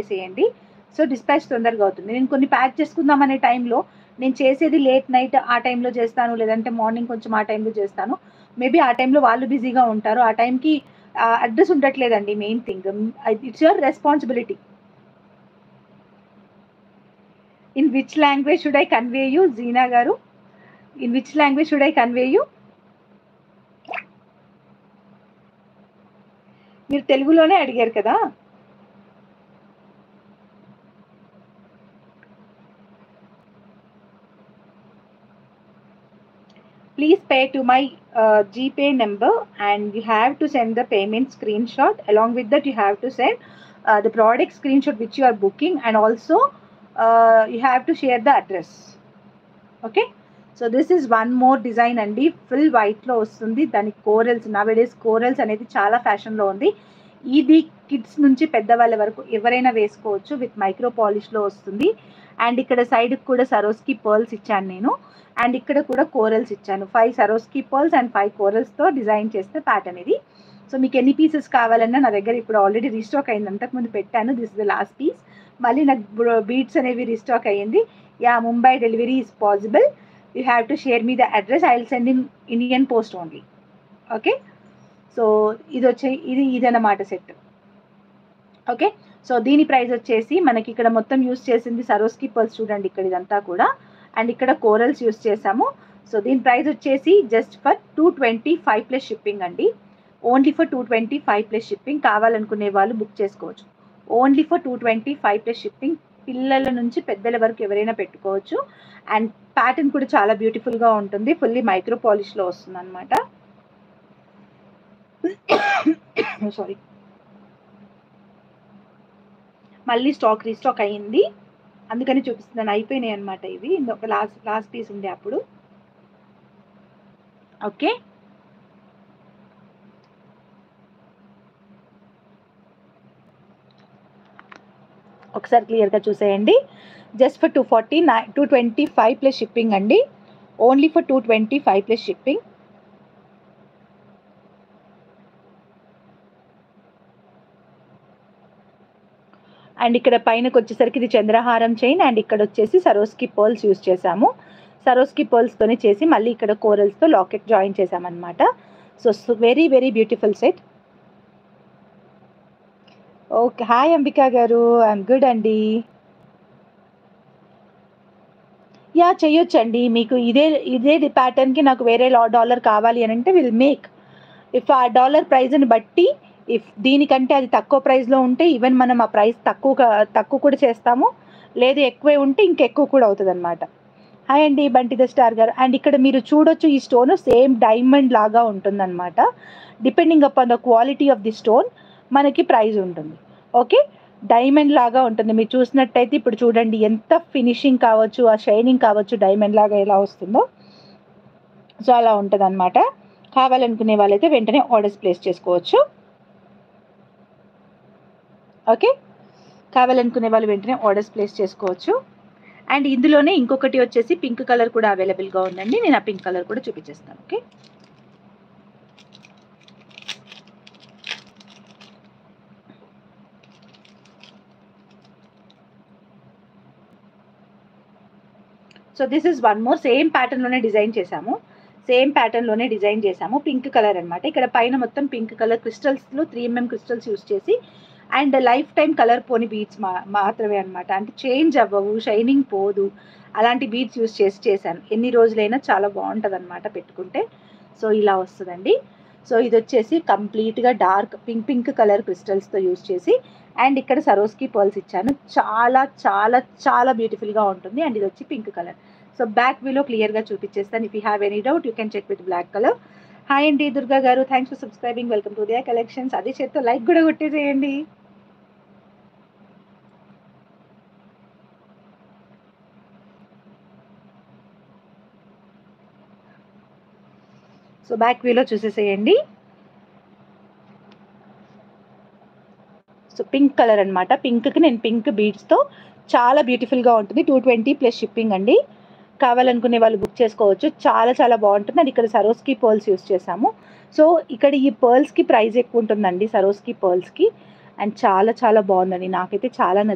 చేసేయండి. So dispatch తొందరగా అవుతుంది. నేను కొన్ని ప్యాక్ చేసుకుందాం అనే టైంలో నేను చేసేది లేట్ నైట్ ఆ టైంలో చేస్తాను, లేదంటే మార్నింగ్ కొంచెం ఆ టైంలో చేస్తాను. మేబీ ఆ టైంలో వాళ్ళు బిజీగా ఉంటారు. ఆ టైంకి అడ్రస్ ఉండట్లేదండి main thing. It's your responsibility. In which language should I convey you Jeena garu? In which language should I convey you? మీరు తెలుగులోనే అడిగారు కదా. Please pay to my GPay number, and you have to send the payment screenshot. Along with that, you have to send the product screenshot which you are booking, and also you have to share the address. Okay. So this is one more design andi, full white lo vastundi. Dani corals, nowadays corals anedi chaala fashion lo undi. ఇది kids నుంచి పెద్దవాళ్ళ వరకు ఎవరైనా వేసుకోవచ్చు. With micro polish లో వస్తుంది. And ఇక్కడ side కూడా సరోస్కి పర్ల్స్ ఇచ్చాను నేను. అండ్ ఇక్కడ కూడా కోరల్స్ ఇచ్చాను. 5 సరోస్కి పర్ల్స్ అండ్ 5 కోరల్స్ తో డిజైన్ చేస్తే ప్యాటర్న్ ఇది. సో మీకు ఎన్ని పీసెస్ కావాలన్నా నా దగ్గర ఇప్పుడు ఆల్రెడీ రీస్టాక్ అయింది. అంతకుముందు పెట్టాను. This is the last piece. మళ్ళీ నాకు బీడ్స్ అనేవి రీస్టాక్ అయ్యింది. Yeah, Mumbai delivery is possible. You have to share me the address. I will send in Indian Post only. Okay. So ఇది అన్నమాట సెట్. ఓకే. సో దీని ప్రైస్ వచ్చేసి మనకి ఇక్కడ మొత్తం యూస్ చేసింది సరోస్కి పర్ల్స్ చూడండి, ఇక్కడ ఇదంతా కూడా. అండ్ ఇక్కడ కోరల్స్ యూస్ చేసాము. సో దీని ప్రైస్ వచ్చేసి జస్ట్ ఫర్ 225 ప్లస్ షిప్పింగ్ అండి. Only for 225 plus shipping. కావాలనుకునే వాళ్ళు బుక్ చేసుకోవచ్చు. Only for 225 plus shipping. పిల్లల నుంచి పెద్దల వరకు ఎవరైనా పెట్టుకోవచ్చు. అండ్ ప్యాటర్న్ కూడా చాలా బ్యూటిఫుల్గా ఉంటుంది. ఫుల్లీ మైక్రో పాలిష్లో వస్తుంది అనమాట. సారీ, మళ్ళీ రీస్టాక్ అయ్యింది, అందుకని చూపిస్తున్నాను. అయిపోయినాయి అనమాట ఇవి. ఒక లాస్ట్ పీస్ ఉండే అప్పుడు. ఓకే. ఒకసారి క్లియర్గా చూసేయండి. జస్ట్ ఫర్ 225 ప్లస్ షిప్పింగ్ అండి. Only for 225 plus shipping. And ఇక్కడ పైనకి వచ్చేసరికి ఇది చంద్రహారం చైన్. అండ్ ఇక్కడ వచ్చేసి సరోస్కి పర్ల్స్ యూస్ చేసాము. సరోస్కి పర్ల్స్తోనే చేసి మళ్ళీ ఇక్కడ కోరల్స్తో లాకెట్ జాయిన్ చేసామన్నమాట. So very very beautiful set. Okay. Hi Ambika గారు, ఐఎమ్ గుడ్ అండి. యా, చెయ్యొచ్చండి. మీకు ఇదే ప్యాటర్న్కి నాకు వేరే డాలర్ కావాలి అని అంటే విల్ మేక్. ఇఫ్ ఆ డాలర్ ప్రైజ్ని బట్టి, ఇఫ్ దీనికంటే అది తక్కువ ప్రైస్లో ఉంటే ఈవెన్ మనం ఆ ప్రైస్ తక్కువ కూడా చేస్తాము. లేదు ఎక్కువే ఉంటే ఇంకెక్కువ కూడా అవుతుంది అనమాట. హాయ్ అండి బంటి ద స్టార్ గారు. అండ్ ఇక్కడ మీరు చూడొచ్చు, ఈ స్టోన్ సేమ్ డైమండ్ లాగా ఉంటుందన్నమాట. Depending upon the quality of the stone మనకి ప్రైస్ ఉంటుంది. ఓకే. డైమండ్ లాగా ఉంటుంది. మీరు చూసినట్టయితే ఇప్పుడు చూడండి ఎంత ఫినిషింగ్ కావచ్చు, ఆ షైనింగ్ కావచ్చు, డైమండ్ లాగా ఎలా వస్తుందో. సో అలా ఉంటుంది అనమాట. కావాలనుకునే వాళ్ళైతే వెంటనే ఆర్డర్స్ ప్లేస్ చేసుకోవచ్చు. ఓకే. కావాలనుకునే వాళ్ళు వెంటనే ఆర్డర్స్ ప్లేస్ చేసుకోవచ్చు. అండ్ ఇందులోనే ఇంకొకటి వచ్చేసి పింక్ కలర్ కూడా అవైలబుల్గా ఉందండి. నేను ఆ పింక్ కలర్ కూడా చూపించేస్తాను. Okay. So this is one more. Same ప్యాటర్న్లోనే డిజైన్ చేసాము. పింక్ కలర్ అనమాట. ఇక్కడ పైన మొత్తం పింక్ కలర్ క్రిస్టల్స్లో 3mm క్రిస్టల్స్ యూస్ చేసి, and lifetime colour pony beads మాత్రమే అనమాట. అంటే చేంజ్ అవ్వవు, షైనింగ్ పోదు, అలాంటి బీడ్స్ యూస్ చేశాను. ఎన్ని రోజులైనా చాలా బాగుంటుంది అనమాట పెట్టుకుంటే. సో ఇలా వస్తుందండి. సో ఇది వచ్చేసి కంప్లీట్గా డార్క్ పింక్ కలర్ క్రిస్టల్స్తో యూస్ చేసి, అండ్ ఇక్కడ సరోస్కి పర్ల్స్ ఇచ్చాను. చాలా చాలా చాలా బ్యూటిఫుల్గా ఉంటుంది. అండ్ ఇది వచ్చి పింక్ కలర్. సో బ్యాక్ వ్యూలో క్లియర్గా చూపించేస్తాను. If you have any doubt you can check with black colour. Hi అండి Durga garu, thanks for subscribing. Welcome to Diya collections. అదే చేత్తో లైక్ కూడా కొట్టేసేయండి. సో బ్యాక్ వ్యూలో చూసేసేయండి. సో పింక్ కలర్ అనమాట. పింక్కి నేను పింక్ బీడ్స్తో చాలా బ్యూటిఫుల్గా ఉంటుంది. 220 ప్లస్ షిప్పింగ్ అండి. కావాలనుకునే వాళ్ళు బుక్ చేసుకోవచ్చు. చాలా చాలా బాగుంటుంది. అది ఇక్కడ సరోస్కి పర్ల్స్ యూస్ చేసాము. సో ఇక్కడ ఈ పర్ల్స్కి ప్రైస్ ఎక్కువ ఉంటుందండి, సరోస్కి పర్ల్స్కి. అండ్ చాలా చాలా బాగుందండి. నాకైతే చాలా నచ్చింది.